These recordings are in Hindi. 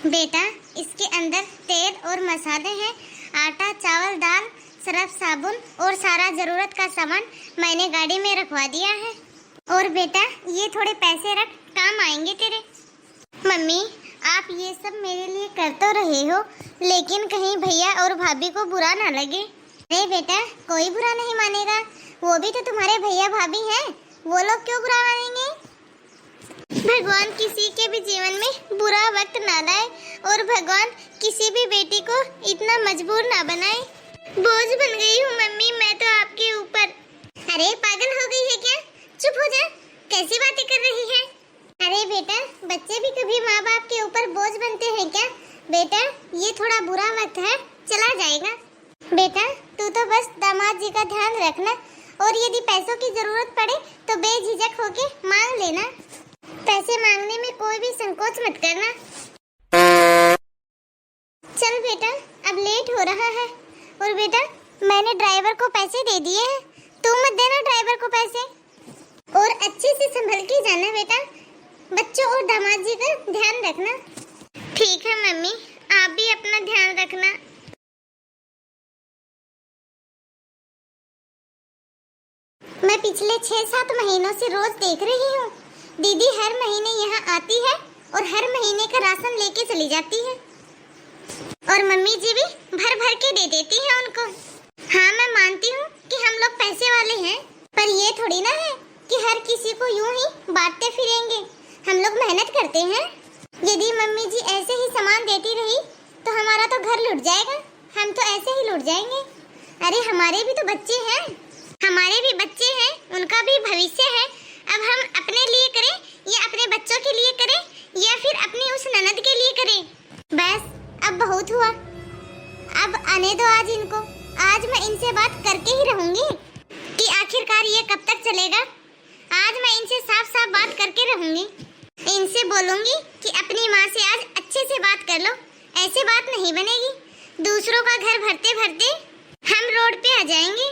बेटा, इसके अंदर तेल और मसाले हैं। आटा, चावल, दाल, सर्फ, साबुन और सारा जरूरत का सामान मैंने गाड़ी में रखवा दिया है। और बेटा, ये थोड़े पैसे रख, काम आएंगे तेरे। मम्मी, आप ये सब मेरे लिए कर तो रहे हो, लेकिन कहीं भैया और भाभी को बुरा ना लगे। अरे बेटा, कोई बुरा नहीं मानेगा। वो भी तो तुम्हारे भैया भाभी हैं। वो लोग क्यों बुरा मानेंगे? भगवान किसी के भी जीवन में बुरा वक्त ना लाए और भगवान किसी भी बेटी को इतना मजबूर ना बनाए। बोझ बन गई हूँ मम्मी मैं तो आपके ऊपर। अरे पागल हो गई है क्या? चुप हो जा, कैसी बातें कर रही है? अरे बेटा, बच्चे भी कभी माँ बाप के ऊपर बोझ बनते हैं क्या? बेटा, ये थोड़ा बुरा वक्त है, चला जाएगा। बेटा, तू तो बस दामाद जी का ध्यान रखना, और यदि पैसों की जरूरत पड़े तो बेझिझक होके मांग लेना। पैसे मांगने में कोई भी संकोच मत करना। चल बेटा, अब लेट हो रहा है। और बेटा, मैंने ड्राइवर को पैसे दे दिए हैं, तू मत देना ड्राइवर को पैसे। और अच्छे से संभल के जाना बेटा, बच्चों और दामाद जी का ध्यान रखना। ठीक है मम्मी, आप भी अपना ध्यान रखना। मैं पिछले 6-7 महीनों से रोज देख रही हूँ, दीदी हर महीने यहाँ आती है और हर महीने का राशन लेके चली जाती है, और मम्मी जी भी भर भर के दे देती है उनको। हाँ, मैं मानती हूँ कि हम लोग पैसे वाले हैं, पर ये थोड़ी ना है कि हर किसी को यूं ही बांटते फिरेंगे। हम लोग मेहनत करते हैं। यदि मम्मी जी ऐसे ही सामान देती रही तो हमारा तो घर लुट जाएगा, हम तो ऐसे ही लुट जाएंगे। अरे हमारे भी तो बच्चे हैं, हमारे भी बच्चे हैं, उनका भी भविष्य है। अब हम अपने लिए करें या अपने बच्चों के लिए करें या फिर अपनी उस ननद के लिए करें? बस अब बहुत हुआ, अब आने दो आज इनको। आज मैं इनसे बात करके ही रहूंगी कि आखिरकार ये कब तक चलेगा। आज मैं इनसे साफ साफ बात करके रहूंगी। इनसे बोलूंगी कि अपनी माँ से आज अच्छे से बात कर लो, ऐसे बात नहीं बनेगी। दूसरों का घर भरते भरते हम रोड पे आ जाएंगे।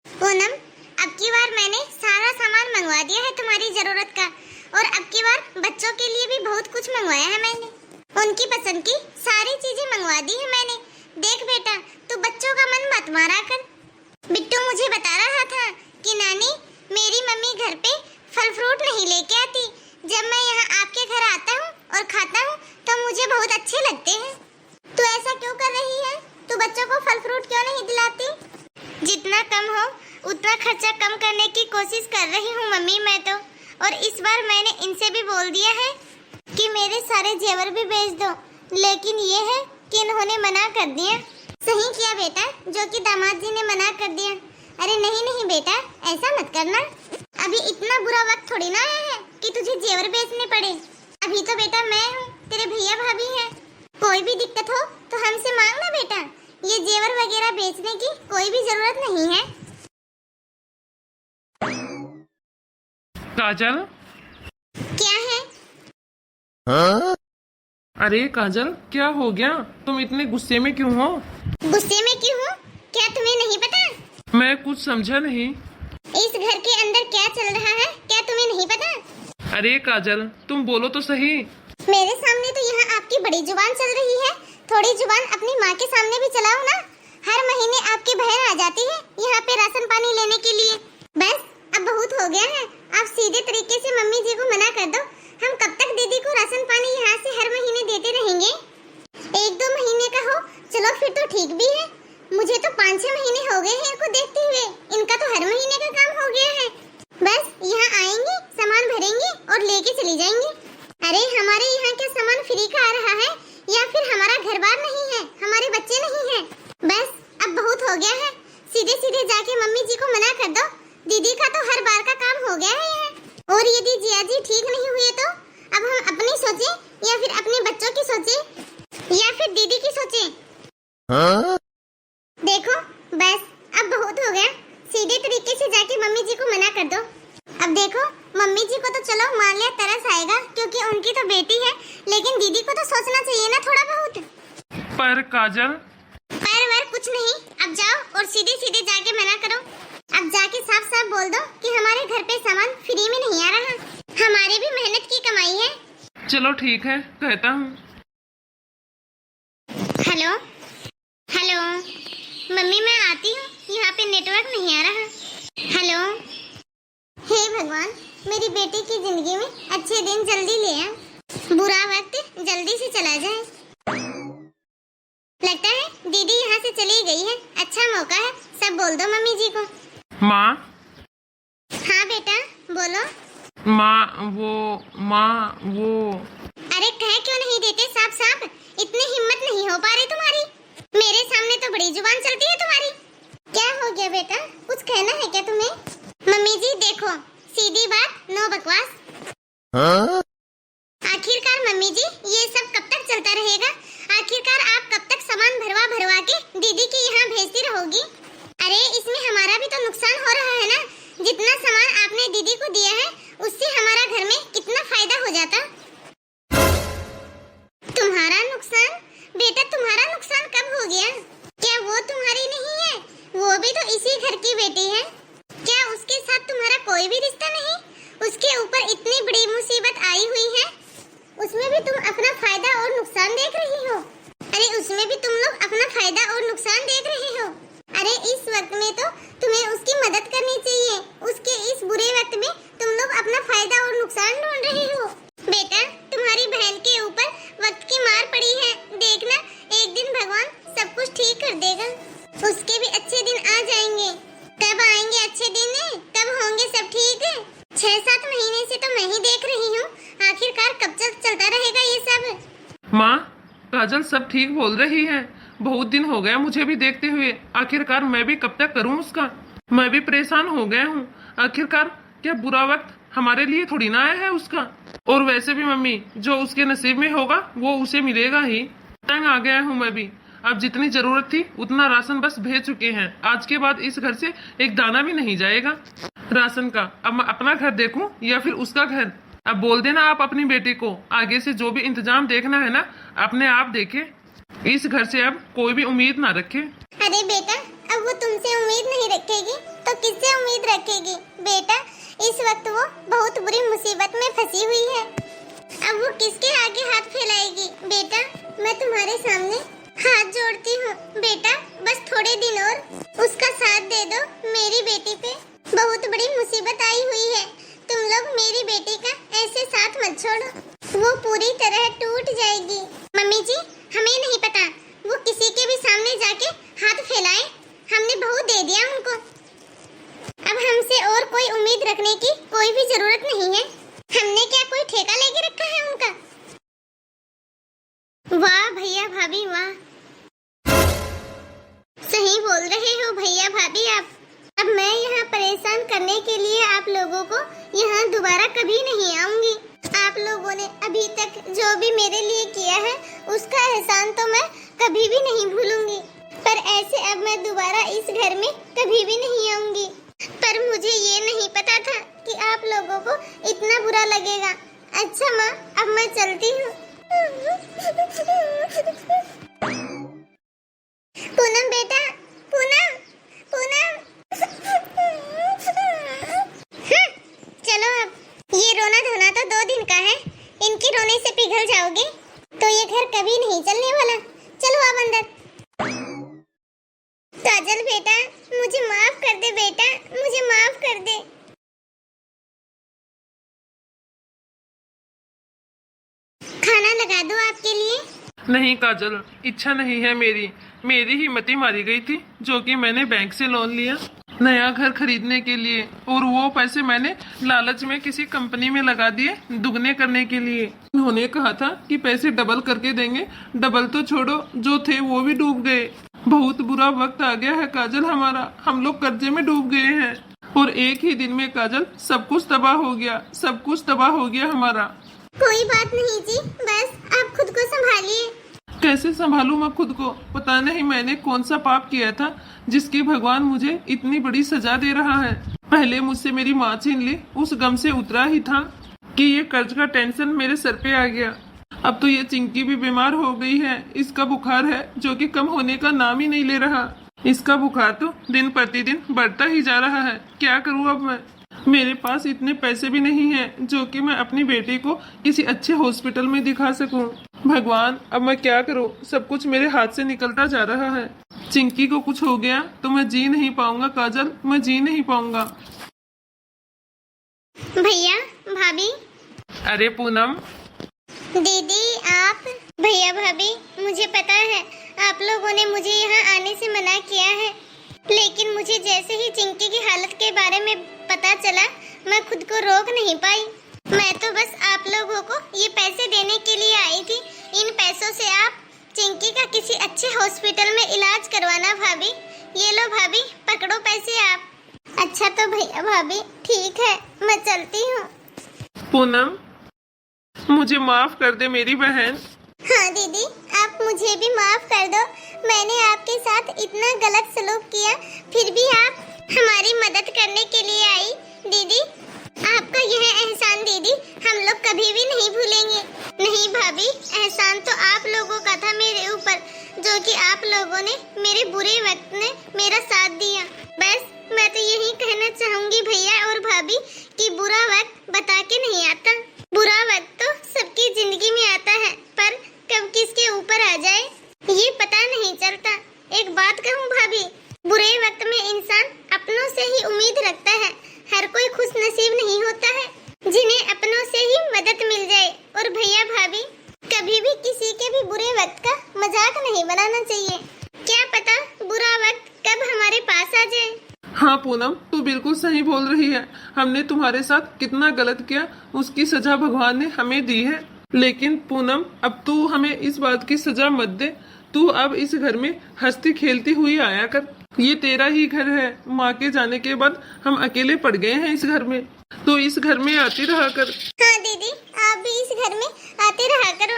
पूनम, अब की बार मैंने सारा सामान मंगवा दिया है तुम्हारी जरूरत का, और अब की बार बच्चों के लिए भी बहुत कुछ मंगवाया है मैंने। उनकी पसंद की सारी चीजें मंगवा दी है मैंने। देख बेटा, तू बच्चों का मन मत मारा कर। बिट्टू मुझे बता रहा था कि नानी, मेरी मम्मी घर पे फल फ्रूट नहीं लेके आती। जब मैं यहाँ आपके घर आता हूँ और खाता हूँ तो मुझे बहुत अच्छे लगते हैं। तू ऐसा क्यों कर रही है? तू बच्चों को फल फ्रूट क्यों नहीं दिलाती? जितना कम हो उतना खर्चा कम करने की कोशिश कर रही हूँ मम्मी मैं तो। और इस बार मैंने इनसे भी बोल दिया है कि मेरे सारे जेवर भी बेच दो, लेकिन ये है कि इन्होंने मना कर दिया। सही किया बेटा, जो कि दामाद जी ने मना कर दिया। अरे नहीं नहीं बेटा, ऐसा मत करना। अभी इतना बुरा वक्त थोड़ी ना आया है कि तुझे जेवर बेचने पड़े। अभी तो बेटा मैं हूँ, तेरे भैया भाभी हैं। कोई भी दिक्कत हो तो हमसे मांगना बेटा, ये जेवर वगैरह बेचने की कोई भी जरूरत नहीं है। काजल, क्या है? अरे काजल, क्या हो गया? तुम इतने गुस्से में क्यों हो? गुस्से में क्यों हूँ? क्या तुम्हें नहीं पता? मैं कुछ समझा नहीं। इस घर के अंदर क्या चल रहा है, क्या तुम्हें नहीं पता? अरे काजल, तुम बोलो तो सही। मेरे सामने तो यहाँ आपकी बड़ी जुबान चल रही है, थोड़ी जुबान अपनी माँ के सामने भी चलाओ ना। हर महीने आपकी बहन आ जाती है यहाँ पे राशन पानी लेने के लिए। बस अब बहुत हो गया है, आप सीधे तरीके से मम्मी जी को मना कर दो। हम कब तक दीदी को राशन पानी यहाँ से हर महीने देते रहेंगे? 1-2 महीने का हो चलो फिर तो ठीक भी है। मुझे तो 5-6 महीने हो गए हैं इनको देखते हुए, इनका तो हर महीने का काम हो गया है। बस यहाँ आएंगे, सामान भरेंगे और लेके चली जाएंगे। अरे हमारे यहाँ क्या सामान फ्री का आ रहा है, या फिर हमारा घर बार नहीं है, हमारे बच्चे नहीं है? बस अब बहुत हो गया है, सीधे सीधे जाके मम्मी जी को मना कर दो। दीदी का तो हर बार का काम हो गया है यहाँ। और यदि जिया जी ठीक नहीं हुए तो अब हम अपनी सोचे या फिर अपने बच्चों की सोचे या फिर दीदी की सोचे? देखो बस अब बहुत हो गया, सीधे तरीके से जाके मम्मी जी को मना कर दो। अब देखो, मम्मी जी को तो चलो मान लिया तरस आएगा क्योंकि उनकी तो बेटी है, लेकिन दीदी को तो सोचना चाहिए ना थोड़ा बहुत। पर काजल, पर वर कुछ नहीं, अब जाओ और सीधे सीधे जाके मना करो। अब जाके साफ साफ बोल दो कि हमारे घर पे सामान फ्री में नहीं आ रहा, हमारी भी मेहनत की कमाई है। चलो ठीक है, कहता हूँ। हेलो हेलो, मम्मी मैं आती हूँ, यहाँ पे नेटवर्क नहीं आ रहा। हेलो। हे भगवान, मेरी बेटी की जिंदगी में अच्छे दिन जल्दी ले आ, बुरा वक्त जल्दी से चला जाए। लगता है दीदी यहाँ से चली गई है, अच्छा मौका है, सब बोल दो मम्मी जी को। माँ। हाँ बेटा बोलो। माँ वो। अरे कह क्यों नहीं देते साफ साफ, इतनी हिम्मत नहीं हो पा रही तुम्हारी, मेरे सामने तो बड़ी जुबान चलती है तुम्हारी। क्या हो गया बेटा, कुछ कहना है क्या तुम्हें? मम्मी जी देखो, सीधी बात, नो बकवास। आखिरकार मम्मी जी ये सब कब तक चलता रहेगा? आखिरकार आप कब तक सामान भरवा भरवा के दीदी के यहाँ भेजती रहोगी? अरे इसमें हमारा भी तो नुकसान हो रहा है ना, जितना सामान आपने दीदी को दिया है उससे हमारा घर में कितना फायदा हो जाता। तुम्हारा नुकसान? बेटा तुम्हारा नुकसान कब हो गया? क्या वो तुम्हारी नहीं है? वो भी तो इसी घर की बेटी है। क्या उसके साथ तुम्हारा कोई भी रिश्ता नहीं? उसके ऊपर इतनी बड़ी मुसीबत आई हुई है, उसमें भी तुम अपना फायदा और नुकसान देख रही हो। अरे उसमें भी तुम लोग अपना फायदा और नुकसान देख रहे हो। अरे इस वक्त में तो तुम्हें उसकी मदद करनी चाहिए, उसके इस बुरे वक्त में तुम लोग अपना फायदा और नुकसान ढूंढ रहे हो। बेटा तुम्हारी बहन के ऊपर वक्त की मार पड़ी है, देखना एक दिन भगवान सब कुछ ठीक कर देगा, उसके भी अच्छे दिन आ जाएंगे। कब आएंगे अच्छे दिन, कब होंगे सब ठीक? 6-7 महीने से तो मैं ही देख रही हूँ, आखिरकार कब तक चलता रहेगा ये सब? माँ, काजल सब ठीक बोल रही है, बहुत दिन हो गया मुझे भी देखते हुए, आखिरकार मैं भी कब तक करूँ उसका, मैं भी परेशान हो गया हूँ। आखिरकार क्या बुरा वक्त हमारे लिए थोड़ी ना आया है उसका। और वैसे भी मम्मी, जो उसके नसीब में होगा वो उसे मिलेगा ही। तंग आ गया हूँ मैं भी, अब जितनी जरूरत थी उतना राशन बस भेज चुके हैं, आज के बाद इस घर से एक दाना भी नहीं जाएगा राशन का। अब मैं अपना घर देखूं या फिर उसका घर? अब बोल देना आप अपनी बेटी को, आगे से जो भी इंतजाम देखना है ना अपने आप देखे, इस घर से अब कोई भी उम्मीद ना रखे। अरे बेटा अब वो तुमसे उम्मीद नहीं रखेगी तो किससे उम्मीद रखेगी? बेटा इस वक्त वो बहुत बुरी मुसीबत में फंसी हुई है, अब वो किसके आगे हाथ फैलाएगी? बेटा मैं तुम्हारे सामने हाथ जोड़ती हूँ बेटा, बस थोड़े दिन और उसका साथ दे दो। मेरी बेटी पे बहुत बड़ी मुसीबत आई हुई है, तुम लोग मेरी बेटी का ऐसे साथ मत छोड़ो, वो पूरी तरह टूट जाएगी। मम्मी जी हमें नहीं पता वो किसी के भी सामने जाके हाथ फैलाए, हमने बहुत दे दिया उनको, अब हमसे और कोई उम्मीद रखने की कोई भी जरूरत नहीं है। हमने क्या कोई ठेका लेके रखा है उनका? वाह भैया भाभी वाह, सही बोल रहे हो भैया भाभी आप। अब मैं यहाँ परेशान करने के लिए आप लोगों को यहाँ दोबारा कभी नहीं आऊंगी। आप लोगों ने अभी तक जो भी मेरे लिए किया है उसका एहसान तो मैं कभी भी नहीं भूलूंगी, पर ऐसे अब मैं दोबारा इस घर में कभी भी नहीं आऊंगी। पर मुझे ये नहीं पता था कि आप लोगों को इतना बुरा लगेगा। अच्छा माँ अब मैं चलती हूँ। पूनम बेटा, पूनम पूनम चलो अब ये रोना धोना तो 2 दिन का है, इनकी रोने से पिघल जाओगे तो ये घर कभी नहीं चलने वाला। चलो अब अंदर। काजल बेटा मुझे माफ कर दे बेटा, मुझे माफ कर दे। खाना लगा दो आपके लिए। नहीं काजल, इच्छा नहीं है मेरी ही मती मारी गई थी, जो कि मैंने बैंक से लोन लिया नया घर खरीदने के लिए, और वो पैसे मैंने लालच में किसी कंपनी में लगा दिए दुगने करने के लिए। उन्होंने कहा था कि पैसे डबल करके देंगे, डबल तो छोड़ो जो थे वो भी डूब गए। बहुत बुरा वक्त आ गया है काजल हमारा, हम लोग कर्जे में डूब गए हैं, और एक ही दिन में काजल सब कुछ तबाह हो गया, सब कुछ तबाह हो गया हमारा। कोई बात नहीं जी, बस आप खुद को संभालिए। कैसे संभालूं मैं खुद को? पता नहीं मैंने कौन सा पाप किया था जिसकी भगवान मुझे इतनी बड़ी सजा दे रहा है। पहले मुझसे मेरी माँ छीन ली, उस गम से उतरा ही था कि ये कर्ज का टेंशन मेरे सर पे आ गया। अब तो ये चिंकी भी बीमार हो गई है, इसका बुखार है जो कि कम होने का नाम ही नहीं ले रहा। इसका बुखार तो दिन प्रतिदिन बढ़ता ही जा रहा है, क्या करूँ अब मैं? मेरे पास इतने पैसे भी नहीं हैं जो कि मैं अपनी बेटी को किसी अच्छे हॉस्पिटल में दिखा सकूं। भगवान, अब मैं क्या करूं? सब कुछ मेरे हाथ से निकलता जा रहा है। चिंकी को कुछ हो गया तो मैं जी नहीं पाऊंगा काजल, मैं जी नहीं पाऊंगा। भैया, भाभी, अरे पूनम, दीदी, आप। भैया भाभी, मुझे पता है आप लोगों ने मुझे यहाँ आने से मना किया है, लेकिन मुझे जैसे ही चिंकी की हालत के बारे में पता चला मैं खुद को रोक नहीं पाई। मैं तो बस आप लोगों को ये पैसे देने के लिए आई थी। इन पैसों से आप चिंकी का किसी अच्छे हॉस्पिटल में इलाज करवाना। भाभी, ये लो भाभी, पकड़ो पैसे आप। अच्छा तो भैया भाभी, ठीक है, मैं चलती हूँ। पूनम, मुझे माफ कर दे मेरी बहन। हाँ दीदी, आप मुझे भी माफ कर दो। मैंने आपके साथ इतना गलत सलूक किया, फिर भी आप हमारी मदद करने के लिए आई। दीदी, आपका यह एहसान दीदी हम लोग कभी भी नहीं भूलेंगे। नहीं भाभी, एहसान तो आप लोगों का था मेरे ऊपर, जो कि आप लोगों ने मेरे बुरे वक्त में मेरा साथ दिया। बस मैं तो यही कहना चाहूंगी भैया और भाभी कि बुरा वक्त बता के नहीं आता। बुरा वक्त तो सबकी जिंदगी में आता है, पर कब किसके ऊपर आ जाए ये पता नहीं चलता। एक बात कहूँ भाभी, बुरे वक्त में इंसान अपनों से ही उम्मीद रखता है। हर कोई खुश नसीब नहीं होता है जिन्हें अपनों से ही मदद मिल जाए। और भैया भाभी, कभी भी किसी के भी बुरे वक्त का मजाक नहीं बनाना चाहिए। क्या पता बुरा वक्त कब हमारे पास आ जाए। हाँ पूनम, तू बिल्कुल सही बोल रही है। हमने तुम्हारे साथ कितना गलत किया, उसकी सजा भगवान ने हमें दी है। लेकिन पूनम, अब तू हमें इस बात की सजा मत दे। तू अब इस घर में हंसती खेलती हुई आया कर। ये तेरा ही घर है। माँ के जाने के बाद हम अकेले पड़ गए हैं इस घर में, तो इस घर में आती रहा कर। हाँ दीदी, आप भी इस घर में आते रहा करो।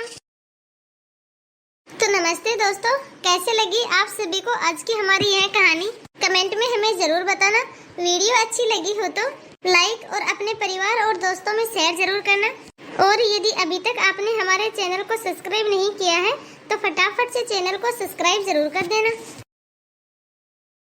तो नमस्ते दोस्तों, कैसे लगी आप सभी को आज की हमारी यह कहानी? कमेंट में हमें जरूर बताना। वीडियो अच्छी लगी हो तो लाइक और अपने परिवार और दोस्तों में शेयर जरूर करना। और यदि अभी तक आपने हमारे चैनल को सब्सक्राइब नहीं किया है तो फटाफट से चैनल को सब्सक्राइब जरूर कर देना।